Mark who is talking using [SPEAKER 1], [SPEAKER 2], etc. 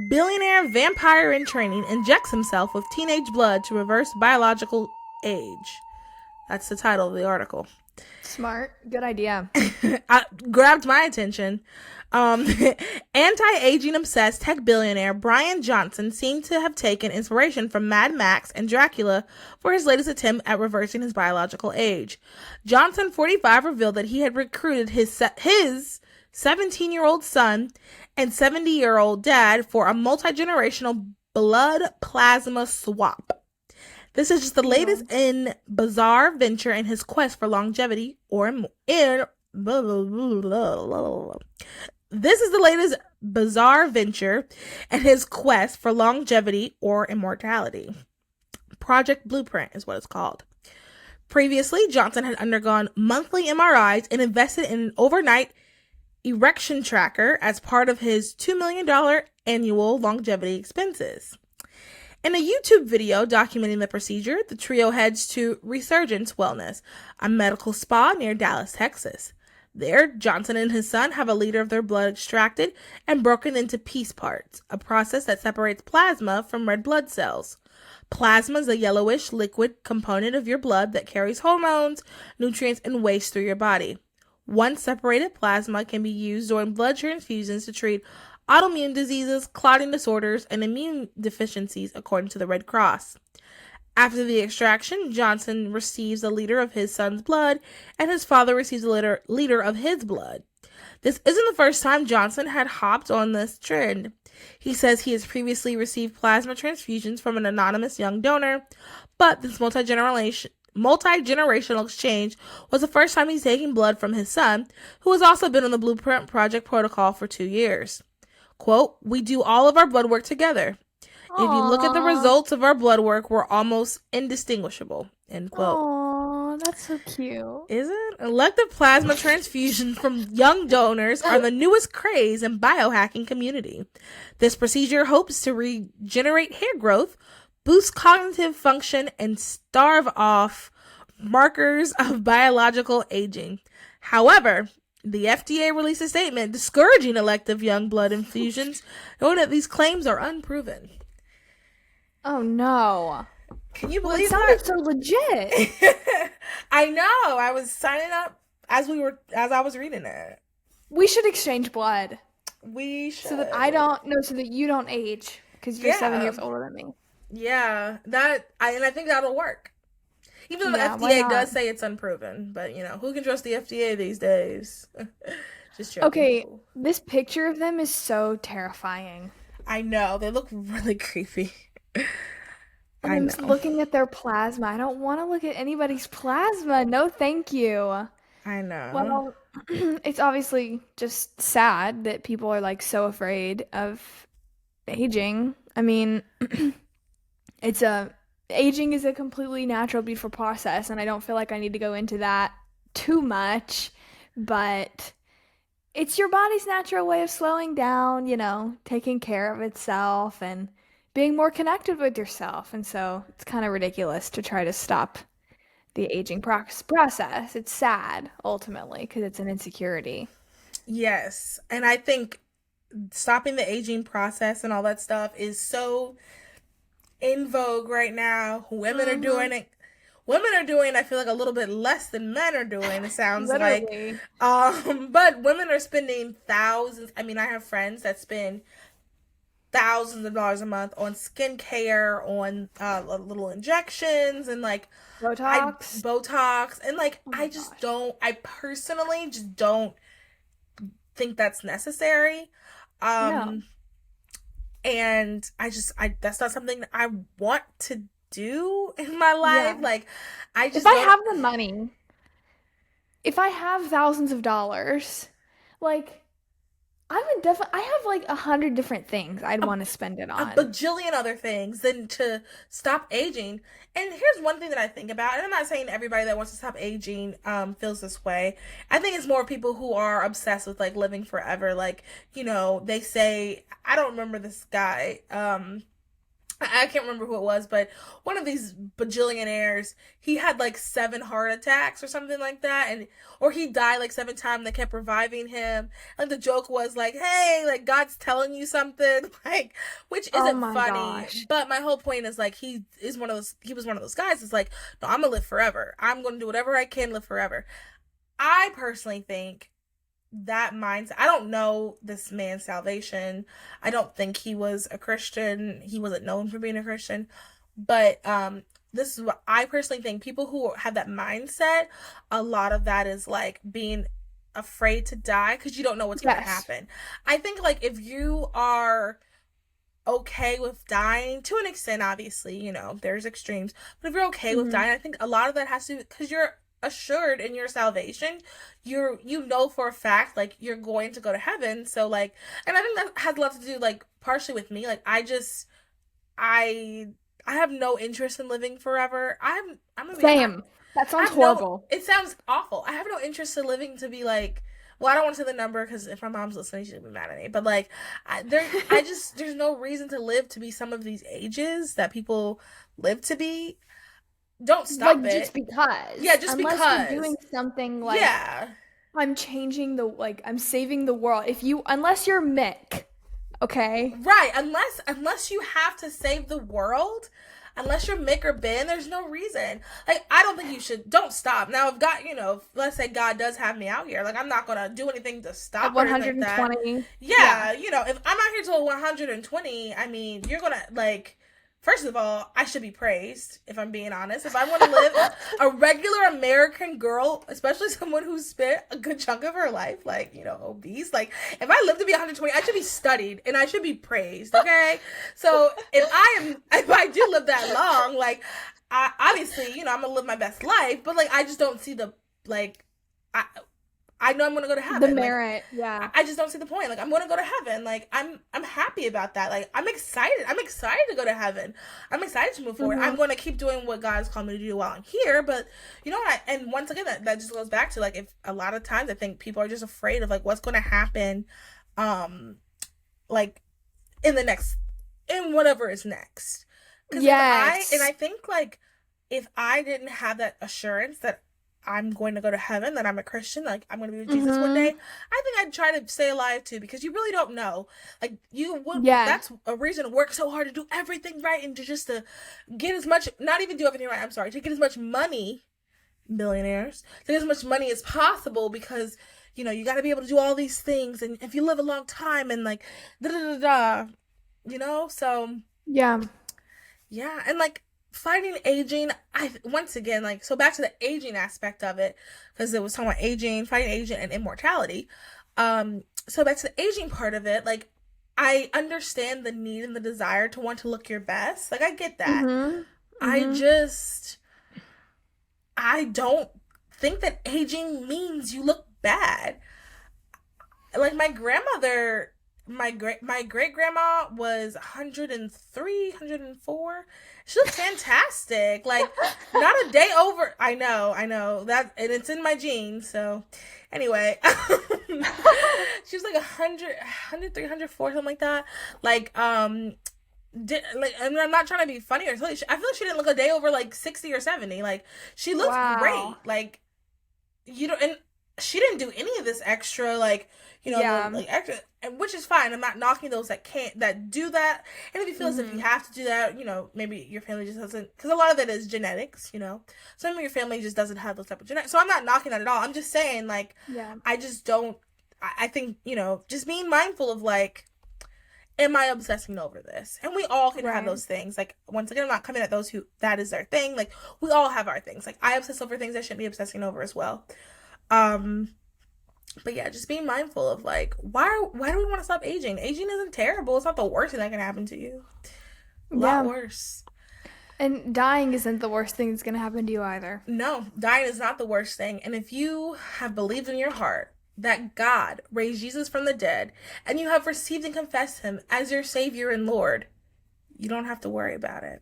[SPEAKER 1] Billionaire vampire in training injects himself with teenage blood to reverse biological age. That's the title of the article.
[SPEAKER 2] Smart. Good idea.
[SPEAKER 1] Grabbed my attention. Um, Anti-aging obsessed tech billionaire Brian Johnson seemed to have taken inspiration from Mad Max and Dracula for his latest attempt at reversing his biological age. Johnson, 45, revealed that he had recruited his 17-year-old son and 70-year-old dad for a multi-generational blood plasma swap. This is just the latest in bizarre venture in his quest for longevity This is the latest bizarre venture in his quest for longevity or immortality. Project Blueprint is what it's called. Previously, Johnson had undergone monthly MRIs and invested in an overnight erection tracker as part of his $2 million annual longevity expenses. In a YouTube video documenting the procedure, the trio heads to Resurgence Wellness, a medical spa near Dallas, Texas. There, Johnson and his son have a liter of their blood extracted and broken into piece parts, a process that separates plasma from red blood cells. Plasma is a yellowish liquid component of your blood that carries hormones, nutrients, and waste through your body. Once separated plasma can be used during blood transfusions to treat autoimmune diseases, clotting disorders, and immune deficiencies, according to the Red Cross. After the extraction, Johnson receives a liter of his son's blood, and his father receives a liter of his blood. This isn't the first time Johnson had hopped on this trend. He says he has previously received plasma transfusions from an anonymous young donor, but this multi-generational exchange was the first time he's taking blood from his son, who has also been on the Blueprint Project protocol for 2 years. Quote, "We do all of our blood work together.
[SPEAKER 2] Aww.
[SPEAKER 1] If you look at the results of our blood work, we're almost indistinguishable." End quote.
[SPEAKER 2] Aww, that's so cute.
[SPEAKER 1] Isn't? Elective plasma transfusions from young donors are the newest craze in biohacking community. This procedure hopes to regenerate hair growth, boost cognitive function, and starve off markers of biological aging. However, the FDA released a statement discouraging elective young blood infusions, knowing that these claims are unproven.
[SPEAKER 2] Oh no.
[SPEAKER 1] Can you believe
[SPEAKER 2] it sounded so legit.
[SPEAKER 1] I know. I was signing up as I was reading it.
[SPEAKER 2] We should exchange blood.
[SPEAKER 1] We should.
[SPEAKER 2] So that so that you don't age, because you're 7 years older than me.
[SPEAKER 1] Yeah, and I think that'll work. Even though the FDA does say it's unproven, but who can trust the FDA these days? Just joking.
[SPEAKER 2] Okay, this picture of them is so terrifying.
[SPEAKER 1] I know, they look really creepy.
[SPEAKER 2] I'm looking at their plasma. I don't want to look at anybody's plasma. No, thank you.
[SPEAKER 1] I know.
[SPEAKER 2] Well, it's obviously just sad that people are so afraid of aging. I mean, aging is a completely natural, beautiful process, and I don't feel like I need to go into that too much, but it's your body's natural way of slowing down, taking care of itself and being more connected with yourself. And so it's kind of ridiculous to try to stop the aging process. It's sad, ultimately, because it's an insecurity.
[SPEAKER 1] Yes, and I think stopping the aging process and all that stuff is so in vogue right now. Women are doing it. Women are doing, I feel like, a little bit less than men are doing, it sounds like. But women are spending thousands. I mean, I have friends that spend thousands of dollars a month on skincare, on little injections, and Botox. And I personally just don't think that's necessary.
[SPEAKER 2] No.
[SPEAKER 1] And that's not something that I want to do in my life.
[SPEAKER 2] Yeah. If I have the money, if I have thousands of dollars, I would definitely, I have 100 different things I'd want to spend it on.
[SPEAKER 1] A bajillion other things than to stop aging. And here's one thing that I think about, and I'm not saying everybody that wants to stop aging feels this way. I think it's more people who are obsessed with living forever. They say, I don't remember this guy. I can't remember who it was, but one of these bajillionaires, he had like 7 heart attacks or something like that, and or he died like 7 times. They kept reviving him. Like the joke was like, "Hey, like God's telling you something," like, which
[SPEAKER 2] Oh
[SPEAKER 1] isn't
[SPEAKER 2] my
[SPEAKER 1] funny.
[SPEAKER 2] gosh.
[SPEAKER 1] But my whole point is like he is one of those. He was one of those guys. It's like, no, I'm gonna live forever. I'm gonna do whatever I can, live forever. I personally think that mindset. I don't know this man's salvation. I don't think he was a Christian. He wasn't known for being a Christian. But this is what I personally think. People who have that mindset, a lot of that is like being afraid to die because you don't know what's going to
[SPEAKER 2] Yes.
[SPEAKER 1] happen. I think like if you are okay with dying to an extent, obviously, there's extremes, but if you're okay with
[SPEAKER 2] Hmm.
[SPEAKER 1] dying, I think a lot of that has to because you're assured in your salvation, you know for a fact like you're going to go to heaven. So like, and I think that has a lot to do like partially with me. Like I I have no interest in living forever. I'm gonna be
[SPEAKER 2] Same. That
[SPEAKER 1] I
[SPEAKER 2] sounds
[SPEAKER 1] have no,
[SPEAKER 2] horrible.
[SPEAKER 1] it sounds awful. I have no interest in living to be like, well, I don't want to say the number because if my mom's listening, she'll be mad at me. But like, there's no reason to live to be some of these ages that people live to be. Don't stop
[SPEAKER 2] Like just
[SPEAKER 1] it. Yeah,
[SPEAKER 2] because,
[SPEAKER 1] just
[SPEAKER 2] unless you're
[SPEAKER 1] because.
[SPEAKER 2] doing something like
[SPEAKER 1] Yeah.
[SPEAKER 2] I'm saving the world. Unless you're Mick, okay?
[SPEAKER 1] Right. Unless you have to save the world, unless you're Mick or Ben, there's no reason. Like I don't think you should don't stop. Now if God, let's say God does have me out here, like I'm not gonna do anything to
[SPEAKER 2] At
[SPEAKER 1] stop or anything like that.
[SPEAKER 2] 120. Yeah.
[SPEAKER 1] Yeah, if I'm out here till 120, I mean, you're gonna like first of all, I should be praised, if I'm being honest. If I want to live a regular American girl, especially someone who spent a good chunk of her life, like, obese, like, if I live to be 120, I should be studied and I should be praised, okay? So if I do live that long, like, obviously, I'm gonna live my best life, but, like, I just don't see like, I, I know I'm gonna go to
[SPEAKER 2] The
[SPEAKER 1] heaven. Like,
[SPEAKER 2] merit. Yeah.
[SPEAKER 1] I just don't see the point. Like I'm gonna go to heaven. Like I'm happy about that. Like I'm excited. I'm excited to go to heaven. I'm excited to move forward.
[SPEAKER 2] Hmm.
[SPEAKER 1] I'm gonna keep doing what God's called me to do while I'm here. But you know what? And once again, that just goes back to like if a lot of times I think people are just afraid of like what's gonna happen, um, like in the next in whatever is next. Because if I and
[SPEAKER 2] Yes.
[SPEAKER 1] I think like if I didn't have that assurance that I'm going to go to heaven, that I'm a Christian, like I'm going to be with Jesus one day,
[SPEAKER 2] Hmm.
[SPEAKER 1] I think I'd try to stay alive too because you really don't know. Like you would,
[SPEAKER 2] Yeah.
[SPEAKER 1] that's a reason to work so hard to do everything right and to just to get as much, not even do everything right, I'm sorry, to get as much money, billionaires, to get as much money as possible because, you got to be able to do all these things. And if you live a long time and like, da da da da, so
[SPEAKER 2] Yeah.
[SPEAKER 1] yeah, and like fighting aging, I once again like so back to the aging aspect of it because it was talking about aging, fighting aging, and immortality. So back to the aging part of it, like I understand the need and the desire to want to look your best. Like I get that.
[SPEAKER 2] Hmm.
[SPEAKER 1] I
[SPEAKER 2] Hmm.
[SPEAKER 1] just I don't think that aging means you look bad. Like my grandmother, my great grandma was 103, 104. She looked fantastic. Like not a day over. I know that, and it's in my genes. So anyway, she was like 100, 103, 104, something like that. Like like, and I'm not trying to be funny or silly. I feel like she didn't look a day over like 60 or 70. Like she looked great.
[SPEAKER 2] Wow.
[SPEAKER 1] Like and she didn't do any of this extra like the
[SPEAKER 2] Yeah.
[SPEAKER 1] like extra, and which is fine. I'm not knocking those that do that. And if you feel as if you
[SPEAKER 2] Hmm.
[SPEAKER 1] have to do that, maybe your family just doesn't, because a lot of it is genetics. Some of your family just doesn't have those type of genetics. So I'm not knocking that at all. I'm just saying like
[SPEAKER 2] Yeah.
[SPEAKER 1] I just don't. I think just being mindful of like, am I obsessing over this? And we all can have
[SPEAKER 2] Right.
[SPEAKER 1] those things. Like once again, I'm not coming at those who that is their thing. Like we all have our things. Like I obsess over things I shouldn't be obsessing over as well. Um, but yeah, just being mindful of like why do we want to stop aging? Aging isn't terrible. It's not the worst thing that can happen to you. A lot
[SPEAKER 2] Yeah.
[SPEAKER 1] worse.
[SPEAKER 2] And dying isn't the worst thing that's gonna happen to you either.
[SPEAKER 1] No, dying is not the worst thing. And if you have believed in your heart that God raised Jesus from the dead and you have received and confessed him as your savior and Lord, you don't have to worry about it.